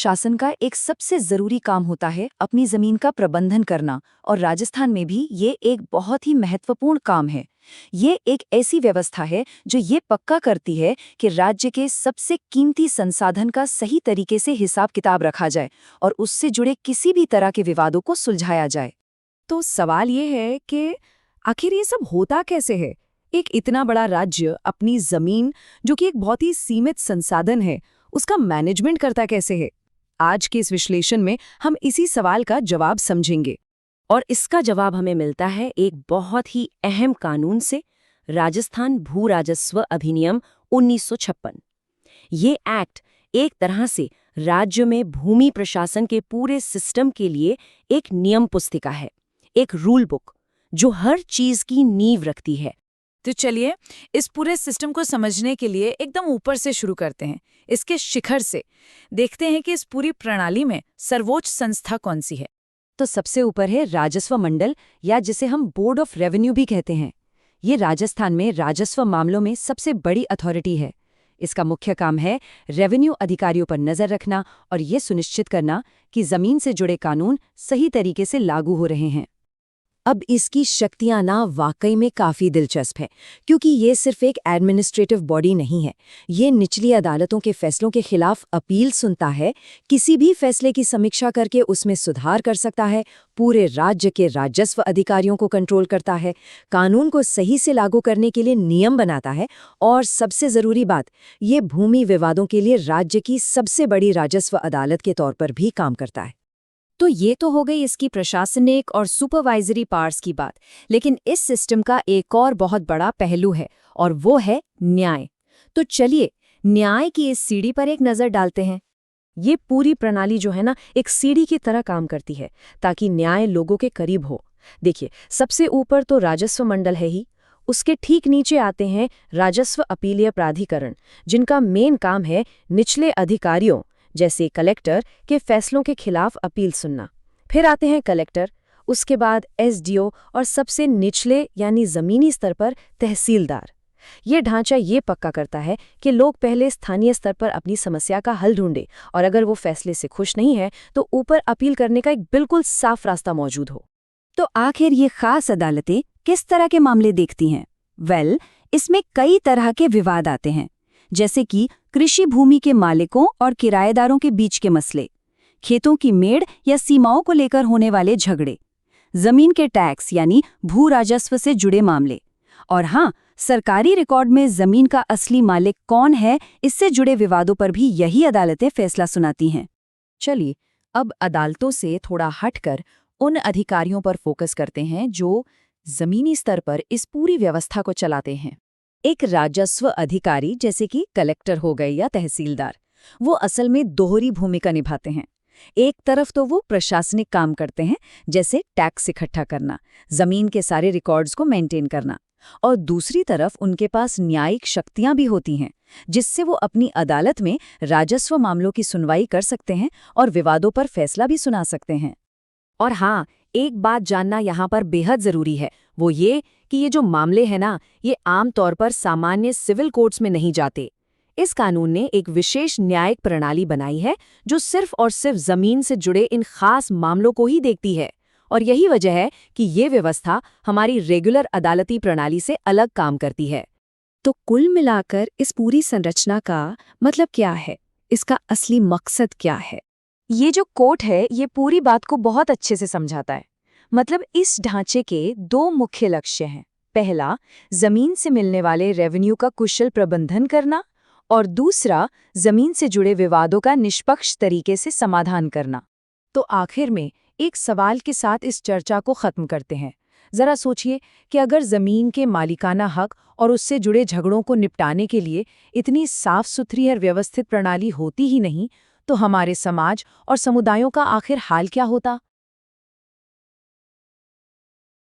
शासन का एक सबसे जरूरी काम होता है अपनी जमीन का प्रबंधन करना, और राजस्थान में भी ये एक बहुत ही महत्वपूर्ण काम है। ये एक ऐसी व्यवस्था है जो ये पक्का करती है कि राज्य के सबसे कीमती संसाधन का सही तरीके से हिसाब किताब रखा जाए और उससे जुड़े किसी भी तरह के विवादों को सुलझाया जाए। तो सवाल ये है कि आखिर ये सब होता कैसे है? एक इतना बड़ा राज्य अपनी जमीन, जो कि एक बहुत ही सीमित संसाधन है, उसका मैनेजमेंट करता कैसे है? आज के इस विश्लेषण में हम इसी सवाल का जवाब समझेंगे। और इसका जवाब हमें मिलता है एक बहुत ही अहम कानून से, राजस्थान भू राजस्व अधिनियम 1956। ये एक्ट एक तरह से राज्य में भूमि प्रशासन के पूरे सिस्टम के लिए एक नियम पुस्तिका है, एक रूल बुक जो हर चीज की नींव रखती है। तो चलिए इस पूरे सिस्टम को समझने के लिए एकदम ऊपर से शुरू करते हैं, इसके शिखर से। देखते हैं कि इस पूरी प्रणाली में सर्वोच्च संस्था कौन सी है। तो सबसे ऊपर है राजस्व मंडल, या जिसे हम बोर्ड ऑफ रेवेन्यू भी कहते हैं। ये राजस्थान में राजस्व मामलों में सबसे बड़ी अथॉरिटी है। इसका मुख्य काम है रेवेन्यू अधिकारियों पर नजर रखना और ये सुनिश्चित करना कि जमीन से जुड़े कानून सही तरीके से लागू हो रहे हैं। अब इसकी शक्तियां ना वाकई में काफी दिलचस्प है, क्योंकि ये सिर्फ एक एडमिनिस्ट्रेटिव बॉडी नहीं है। ये निचली अदालतों के फैसलों के खिलाफ अपील सुनता है, किसी भी फैसले की समीक्षा करके उसमें सुधार कर सकता है, पूरे राज्य के राजस्व अधिकारियों को कंट्रोल करता है, कानून को सही से लागू करने के लिए नियम बनाता है, और सबसे जरूरी बात, ये भूमि विवादों के लिए राज्य की सबसे बड़ी राजस्व अदालत के तौर पर भी काम करता है। तो ये तो हो गई इसकी प्रशासनिक और सुपरवाइजरी पावर्स की बात, लेकिन इस सिस्टम का एक और बहुत बड़ा पहलू है, और वो है न्याय। तो चलिए न्याय की इस सीढ़ी पर एक नज़र डालते हैं। ये पूरी प्रणाली जो है ना, एक सीढ़ी की तरह काम करती है ताकि न्याय लोगों के करीब हो। देखिए, सबसे ऊपर तो राजस्व मंडल है ही, उसके ठीक नीचे आते हैं राजस्व अपीलीय प्राधिकरण, जिनका मेन काम है निचले अधिकारियों जैसे कलेक्टर के फैसलों के खिलाफ अपील सुनना। फिर आते हैं कलेक्टर, उसके बाद एसडीओ, और सबसे निचले यानी जमीनी स्तर पर तहसीलदार। ये ढांचा ये पक्का करता है कि लोग पहले स्थानीय स्तर पर अपनी समस्या का हल ढूंढें, और अगर वो फैसले से खुश नहीं है तो ऊपर अपील करने का एक बिल्कुल साफ रास्ता मौजूद हो। तो आखिर ये खास अदालतें किस तरह के मामले देखती हैं? इसमें कई तरह के विवाद आते हैं, जैसे कि कृषि भूमि के मालिकों और किराएदारों के बीच के मसले, खेतों की मेड़ या सीमाओं को लेकर होने वाले झगड़े, जमीन के टैक्स यानी भू राजस्व से जुड़े मामले, और हाँ, सरकारी रिकॉर्ड में जमीन का असली मालिक कौन है, इससे जुड़े विवादों पर भी यही अदालतें फैसला सुनाती हैं। चलिए अब अदालतों से थोड़ा हटकर उन अधिकारियों पर फोकस करते हैं जो जमीनी स्तर पर इस पूरी व्यवस्था को चलाते हैं। एक राजस्व अधिकारी जैसे कि कलेक्टर हो गए या तहसीलदार, वो असल में दोहरी भूमिका निभाते हैं। एक तरफ तो वो प्रशासनिक काम करते हैं, जैसे टैक्स इकट्ठा करना, जमीन के सारे रिकॉर्ड्स को मेंटेन करना, और दूसरी तरफ उनके पास न्यायिक शक्तियां भी होती हैं, जिससे वो अपनी अदालत में राजस्व मामलों की सुनवाई कर सकते हैं और विवादों पर फैसला भी सुना सकते हैं। और हाँ, एक बात जानना यहाँ पर बेहद जरूरी है, वो ये कि ये जो मामले हैं ना, ये आमतौर पर सामान्य सिविल कोर्ट्स में नहीं जाते। इस कानून ने एक विशेष न्यायिक प्रणाली बनाई है जो सिर्फ और सिर्फ जमीन से जुड़े इन खास मामलों को ही देखती है, और यही वजह है कि ये व्यवस्था हमारी रेगुलर अदालती प्रणाली से अलग काम करती है। तो कुल मिलाकर इस पूरी संरचना का मतलब क्या है? इसका असली मकसद क्या है? ये जो कोर्ट है, ये पूरी बात को बहुत अच्छे से समझाता है। मतलब इस ढांचे के दो मुख्य लक्ष्य हैं। पहला, जमीन से मिलने वाले रेवेन्यू का कुशल प्रबंधन करना, और दूसरा, जमीन से जुड़े विवादों का निष्पक्ष तरीके से समाधान करना। तो आखिर में एक सवाल के साथ इस चर्चा को खत्म करते हैं। जरा सोचिए कि अगर जमीन के मालिकाना हक और उससे जुड़े झगड़ों को निपटाने के लिए इतनी साफ सुथरी और व्यवस्थित प्रणाली होती ही नहीं, तो हमारे समाज और समुदायों का आखिर हाल क्या होता?